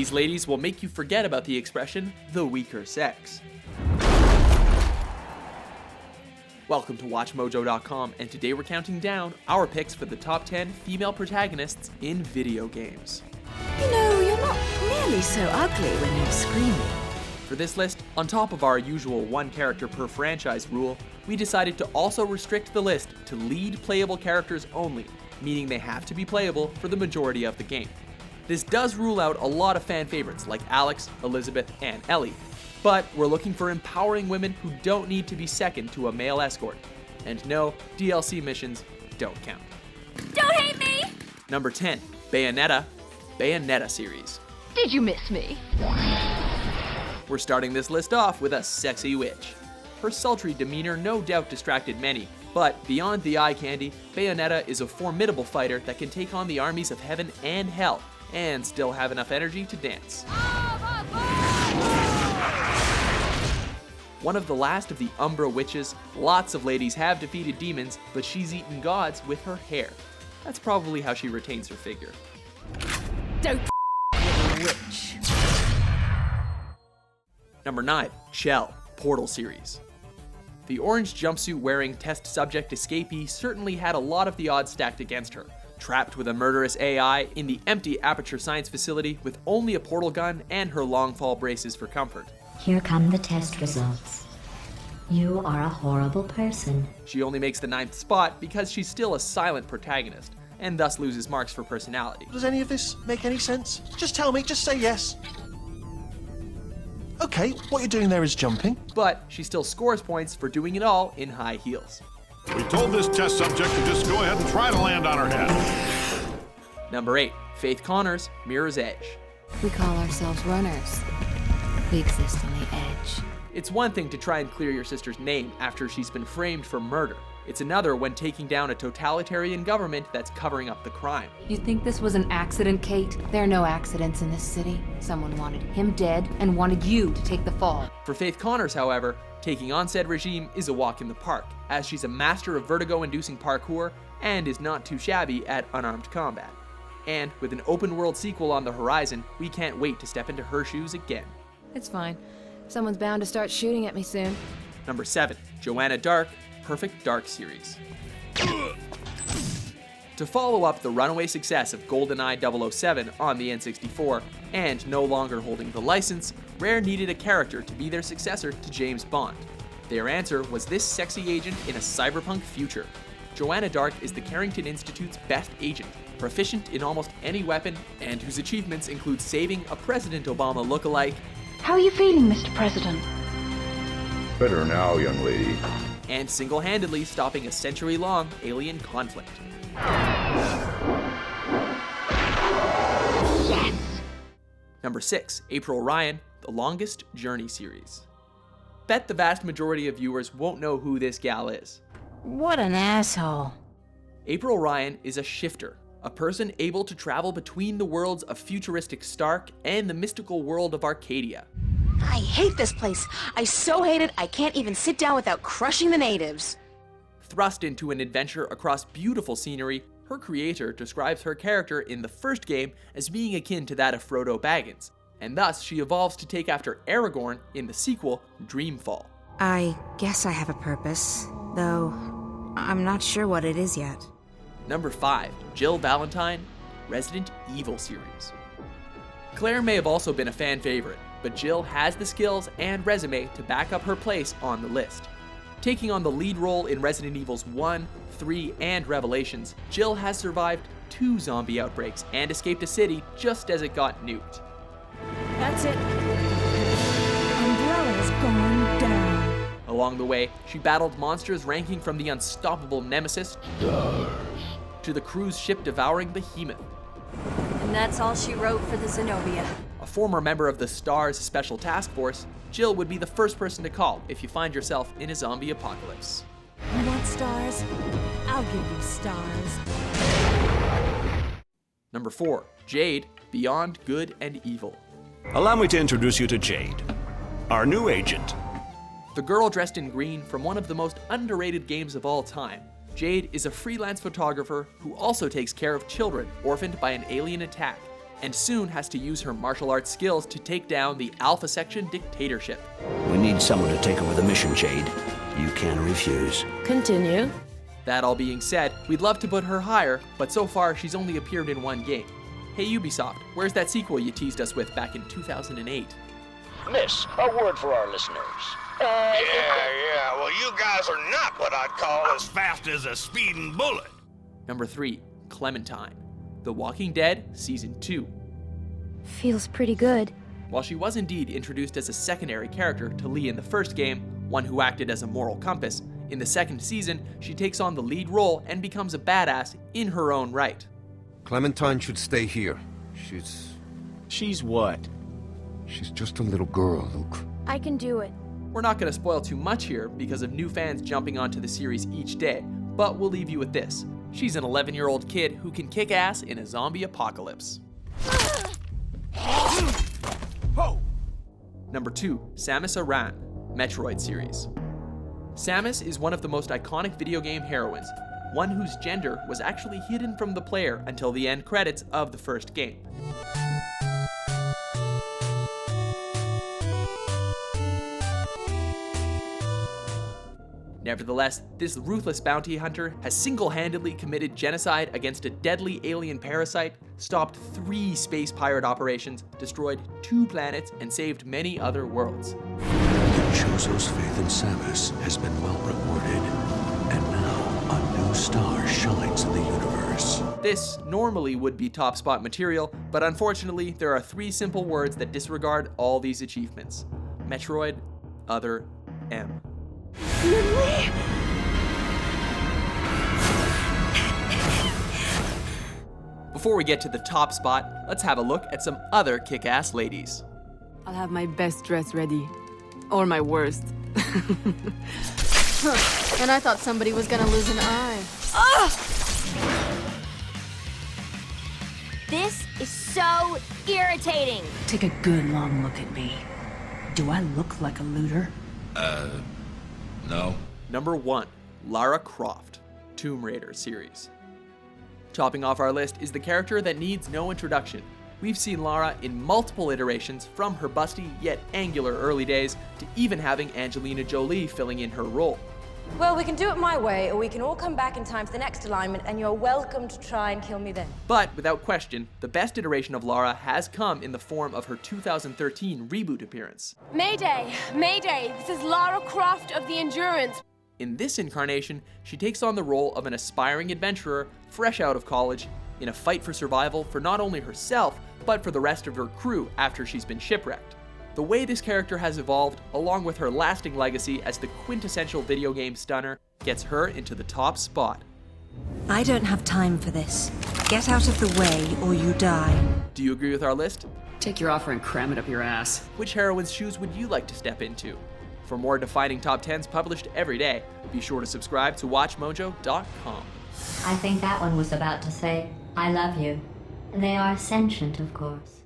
These ladies will make you forget about the expression, the weaker sex. Welcome to WatchMojo.com, and today we're counting down our picks for the top 10 female protagonists in video games. You know, you're not nearly so ugly when you're screaming. For this list, on top of our usual one character per franchise rule, we decided to also restrict the list to lead playable characters only, meaning they have to be playable for the majority of the game. This does rule out a lot of fan favorites like Alex, Elizabeth, and Ellie, but we're looking for empowering women who don't need to be second to a male escort. And no, DLC missions don't count. Don't hate me! Number 10, Bayonetta series. Did you miss me? We're starting this list off with a sexy witch. Her sultry demeanor no doubt distracted many, but beyond the eye candy, Bayonetta is a formidable fighter that can take on the armies of heaven and hell, and still have enough energy to dance. One of the last of the Umbra witches, lots of ladies have defeated demons, but she's eaten gods with her hair. That's probably how she retains her figure. Don't with a witch. Number 9, Chell, Portal series. The orange jumpsuit wearing test subject escapee certainly had a lot of the odds stacked against her. Trapped with a murderous AI in the empty Aperture Science facility with only a portal gun and her long fall braces for comfort. Here come the test results. You are a horrible person. She only makes the 9th spot because she's still a silent protagonist, and thus loses marks for personality. Does any of this make any sense? Just tell me, just say yes. Okay, what you're doing there is jumping. But she still scores points for doing it all in high heels. We told this test subject to just go ahead and try to land on her head. Number 8, Faith Connors, Mirror's Edge. We call ourselves runners. We exist on the edge. It's one thing to try and clear your sister's name after she's been framed for murder. It's another when taking down a totalitarian government that's covering up the crime. You think this was an accident, Kate? There are no accidents in this city. Someone wanted him dead and wanted you to take the fall. For Faith Connors, however, taking on said regime is a walk in the park, as she's a master of vertigo-inducing parkour and is not too shabby at unarmed combat. And with an open-world sequel on the horizon, we can't wait to step into her shoes again. It's fine. Someone's bound to start shooting at me soon. Number 7, Joanna Dark, Perfect Dark series. To follow up the runaway success of GoldenEye 007 on the N64, and no longer holding the license, Rare needed a character to be their successor to James Bond. Their answer was this sexy agent in a cyberpunk future. Joanna Dark is the Carrington Institute's best agent, proficient in almost any weapon, and whose achievements include saving a President Obama lookalike. How are you feeling, Mr. President? Better now, young lady. And single-handedly stopping a century-long alien conflict. Yes! Number 6, April Ryan, The Longest Journey series. Bet the vast majority of viewers won't know who this gal is. What an asshole. April Ryan is a shifter, a person able to travel between the worlds of futuristic Stark and the mystical world of Arcadia. I hate this place. I so hate it, I can't even sit down without crushing the natives. Thrust into an adventure across beautiful scenery, her creator describes her character in the first game as being akin to that of Frodo Baggins, and thus she evolves to take after Aragorn in the sequel, Dreamfall. I guess I have a purpose, though I'm not sure what it is yet. Number 5, Jill Valentine, Resident Evil series. Claire may have also been a fan favorite, but Jill has the skills and resume to back up her place on the list. Taking on the lead role in Resident Evils 1, 3, and Revelations, Jill has survived 2 zombie outbreaks and escaped a city just as it got nuked. That's it. Umbrella's gone down. Along the way, she battled monsters ranking from the unstoppable Nemesis to the cruise ship devouring Behemoth. And that's all she wrote for the Zenobia. A former member of the STARS Special Task Force, Jill would be the first person to call if you find yourself in a zombie apocalypse. You want stars? I'll give you stars. Number 4, Jade, Beyond Good and Evil. Allow me to introduce you to Jade, our new agent. The girl dressed in green from one of the most underrated games of all time, Jade is a freelance photographer who also takes care of children orphaned by an alien attack. and soon has to use her martial arts skills to take down the Alpha Section dictatorship. We need someone to take over the mission, Jade. You can't refuse. Continue. That all being said, we'd love to put her higher, but so far she's only appeared in one game. Hey Ubisoft, where's that sequel you teased us with back in 2008? Miss, a word for our listeners. Yeah, well, you guys are not what I'd call as fast as a speeding bullet. Number 3, Clementine. The Walking Dead Season 2. Feels pretty good. While she was indeed introduced as a secondary character to Lee in the first game, one who acted as a moral compass, in the second season, she takes on the lead role and becomes a badass in her own right. Clementine should stay here. She's what? She's just a little girl, Luke. I can do it. We're not going to spoil too much here because of new fans jumping onto the series each day, but we'll leave you with this. She's an 11-year-old kid who can kick ass in a zombie apocalypse. Number 2, Samus Aran, Metroid series. Samus is one of the most iconic video game heroines, one whose gender was actually hidden from the player until the end credits of the first game. Nevertheless, this ruthless bounty hunter has single-handedly committed genocide against a deadly alien parasite, stopped 3 space pirate operations, destroyed 2 planets, and saved many other worlds. Chozo's faith in Samus has been well rewarded, and now a new star shines in the universe. This normally would be top spot material, but unfortunately there are 3 simple words that disregard all these achievements. Metroid, Other, M. Before we get to the top spot, let's have a look at some other kick-ass ladies. I'll have my best dress ready. Or my worst. And I thought somebody was gonna lose an eye. This is so irritating. Take a good long look at me. Do I look like a looter? No. Number 1, Lara Croft, Tomb Raider series. Topping off our list is the character that needs no introduction. We've seen Lara in multiple iterations, from her busty yet angular early days to even having Angelina Jolie filling in her role. Well, we can do it my way, or we can all come back in time for the next alignment, and you're welcome to try and kill me then. But without question, the best iteration of Lara has come in the form of her 2013 reboot appearance. Mayday! Mayday! This is Lara Croft of the Endurance. In this incarnation, she takes on the role of an aspiring adventurer fresh out of college in a fight for survival for not only herself, but for the rest of her crew after she's been shipwrecked. The way this character has evolved, along with her lasting legacy as the quintessential video game stunner, gets her into the top spot. I don't have time for this. Get out of the way or you die. Do you agree with our list? Take your offer and cram it up your ass. Which heroine's shoes would you like to step into? For more defining top 10s published every day, be sure to subscribe to WatchMojo.com. I think that one was about to say, I love you. They are sentient, of course.